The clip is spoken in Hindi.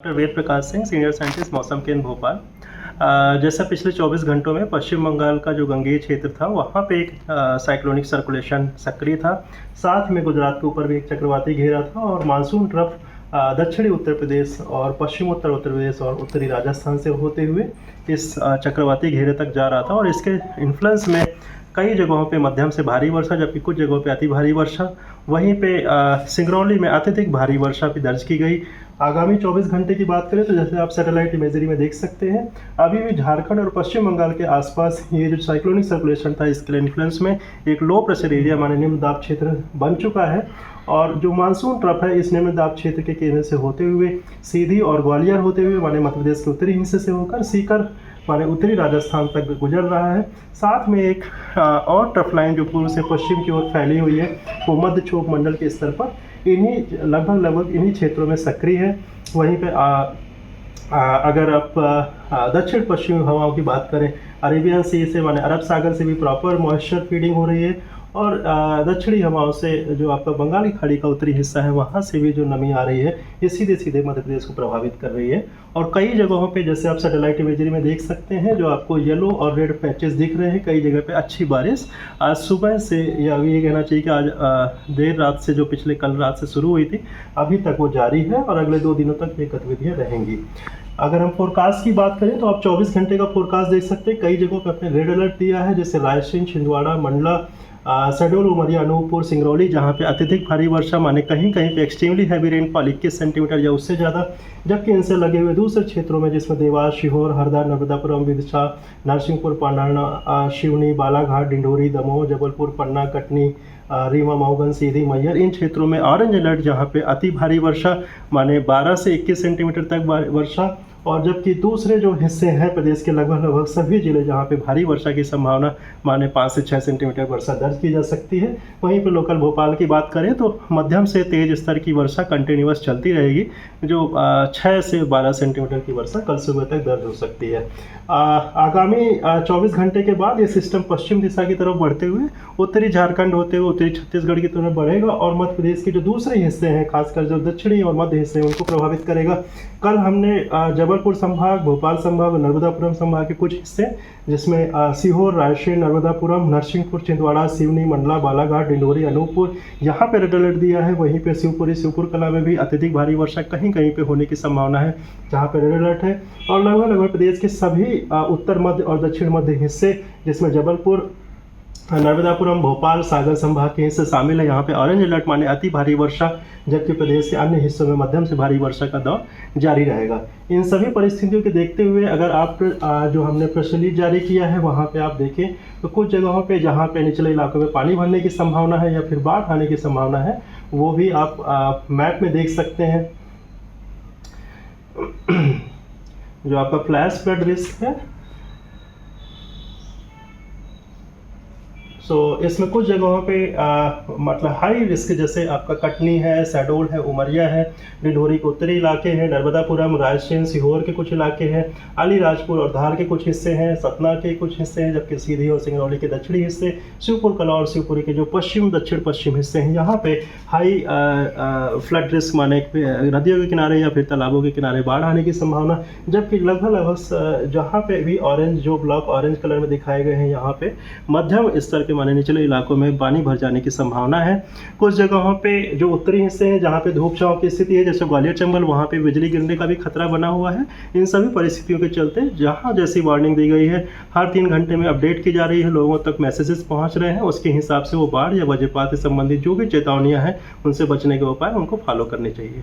Doctor Ved Prakash Singh, senior scientist, मौसम केंद्र भोपाल। जैसा पिछले 24 घंटों में पश्चिम बंगाल का जो गंगेय क्षेत्र था वहाँ पे एक साइक्लोनिक सर्कुलेशन सक्रिय था। साथ में गुजरात के ऊपर भी एक चक्रवाती घेरा था और मानसून ट्रफ दक्षिणी उत्तर प्रदेश और पश्चिम उत्तर प्रदेश और उत्तरी राजस्थान से होते हुए इस चक्रवाती घेरे तक जा रहा था और इसके इन्फ्लुएंस में कई जगहों पे मध्यम से भारी वर्षा जबकि कुछ जगहों पे अति भारी वर्षा, वहीं पे सिंगरौली में अत्यधिक भारी वर्षा भी दर्ज की गई। आगामी 24 घंटे की बात करें तो जैसे आप सैटेलाइट इमेजरी में देख सकते हैं, अभी भी झारखंड और पश्चिम बंगाल के आसपास ये जो साइक्लोनिक सर्कुलेशन था इसके इन्फ्लुएंस में एक लो प्रेशर एरिया माने निम्न दाब क्षेत्र बन चुका है और जो मानसून ट्रफ है इस निम्न दाब क्षेत्र के केंद्र से होते हुए सीधी और ग्वालियर होते हुए माने मध्य प्रदेश के उत्तरी हिस्से से होकर सीकर माने उत्तरी राजस्थान तक गुजर रहा है। साथ में एक और ट्रफ लाइन जो पूर्व से पश्चिम की ओर फैली हुई है वो मध्य क्षोभ मंडल के स्तर पर इन्हीं लगभग इन्हीं क्षेत्रों में सक्रिय है। वहीं पे अगर आप दक्षिण पश्चिमी हवाओं की बात करें, अरेबियन सी से माने अरब सागर से भी प्रॉपर मॉइस्चर फीडिंग हो रही है और दक्षिणी हवाओं से जो आपका बंगाली खाड़ी का उत्तरी हिस्सा है वहाँ से भी जो नमी आ रही है ये सीधे सीधे मध्य प्रदेश को प्रभावित कर रही है। और कई जगहों पे जैसे आप सैटेलाइट इमेजरी में देख सकते हैं जो आपको येलो और रेड पैचेस दिख रहे हैं, कई जगह पे अच्छी बारिश आज सुबह से या ये कहना चाहिए कि आज देर रात से जो पिछले कल रात से शुरू हुई थी अभी तक वो जारी है और अगले 2 दिनों तक ये गतिविधियाँ रहेंगी। अगर हम फोरकास्ट की बात करें तो आप 24 घंटे का फोरकास्ट देख सकते हैं। कई जगहों पर अपने रेड अलर्ट दिया है जैसे रायसेन, छिंदवाड़ा, मंडला, शहडोल, उमरिया, अनूपपुर, सिंगरौली जहाँ पे अत्यधिक भारी वर्षा माने कहीं कहीं पे एक्सट्रीमली हैवी रेनफॉल 21 सेंटीमीटर या उससे ज़्यादा, जबकि इनसे लगे हुए दूसरे क्षेत्रों में जिसमें देवास, सीहोर, हरदा, नर्मदापुरम, विदिशा, नरसिंहपुर, पांडाना, शिवनी, बालाघाट, डिंडोरी, दमोह, जबलपुर, पन्ना, कटनी, रीवा, मऊगन, सीधी, मैहर, इन क्षेत्रों में ऑरेंज अलर्ट जहाँ पे अति भारी वर्षा माने 12 से 21 सेंटीमीटर तक वर्षा, और जबकि दूसरे जो हिस्से हैं प्रदेश के लगभग सभी जिले जहाँ पे भारी वर्षा की संभावना माने 5 से 6 सेंटीमीटर वर्षा दर्ज की जा सकती है। वहीं पर लोकल भोपाल की बात करें तो मध्यम से तेज स्तर की वर्षा कंटिन्यूअस चलती रहेगी, जो 6 से 12 सेंटीमीटर की वर्षा कल सुबह तक दर्ज हो सकती है। आगामी 24 घंटे के बाद ये सिस्टम पश्चिम दिशा की तरफ बढ़ते हुए उत्तरी झारखंड होते हुए उत्तरी छत्तीसगढ़ की तरफ बढ़ेगा और मध्य प्रदेश के जो दूसरे हिस्से हैं खासकर जो दक्षिणी और मध्य हिस्से हैं उनको प्रभावित करेगा। कल हमने जबलपुर संभाग, भोपाल संभाग और नर्मदापुरम संभाग के कुछ हिस्से जिसमें सीहोर, रायसेन, नर्मदापुरम, नरसिंहपुर, छिंदवाड़ा, सिवनी, मंडला, बालाघाट, डिंडोरी, अनूपपुर यहाँ पे रेड अलर्ट दिया है। वहीं पे शिवपुर कला में भी अत्यधिक भारी वर्षा कहीं कहीं पे होने की संभावना है जहाँ पे रेड अलर्ट है। और लगभग प्रदेश के सभी उत्तर मध्य और दक्षिण मध्य हिस्से जिसमें जबलपुर, नर्मदापुरम, भोपाल, सागर संभाग के हिस्से शामिल है, यहाँ पे ऑरेंज अलर्ट माने अति भारी वर्षा, जबकि प्रदेश के अन्य हिस्सों में मध्यम से भारी वर्षा का दौर जारी रहेगा। इन सभी परिस्थितियों को देखते हुए अगर आप जो हमने प्रेस रिलीज जारी किया है वहाँ पे आप देखें तो कुछ जगहों पे जहाँ पे निचले इलाकों में पानी भरने की संभावना है या फिर बाढ़ आने की संभावना है वो भी आप मैप में देख सकते हैं। जो आपका फ्लैश फ्लड रिस्क है इसमें कुछ जगहों पे मतलब हाई रिस्क जैसे आपका कटनी है, शहडोल है, उमरिया है, डिंडोरी के उत्तरी इलाके हैं, नर्मदापुरम, रायसेन, सीहोर के कुछ इलाके हैं, अलीराजपुर और धार के कुछ हिस्से हैं, सतना के कुछ हिस्से हैं, जबकि सीधी और सिंगरौली के दक्षिणी हिस्से, शिवपुर कला और शिवपुरी के जो पश्चिम दक्षिण पश्चिम हिस्से हैं यहाँ पे हाई फ्लड रिस्क माने नदियों के किनारे या फिर तालाबों के किनारे बाढ़ आने की संभावना, जबकि लगभग जहाँ पे भी ऑरेंज जो ब्लॉक ऑरेंज कलर में दिखाए गए हैं यहाँ पे मध्यम स्तर के माने निचले इलाकों में पानी भर जाने की संभावना है। कुछ जगहों पे जो उत्तरी हिस्से हैं जहाँ पे धूप छांव की स्थिति है जैसे ग्वालियर चंबल वहाँ पे बिजली गिरने का भी खतरा बना हुआ है। इन सभी परिस्थितियों के चलते जहाँ जैसी वार्निंग दी गई है हर 3 घंटे में अपडेट की जा रही है, लोगों तक मैसेजेस पहुँच रहे हैं, उसके हिसाब से वो बाढ़ या वज्रपात से संबंधित जो भी चेतावनियाँ हैं उनसे बचने के उपाय उनको फॉलो करने चाहिए।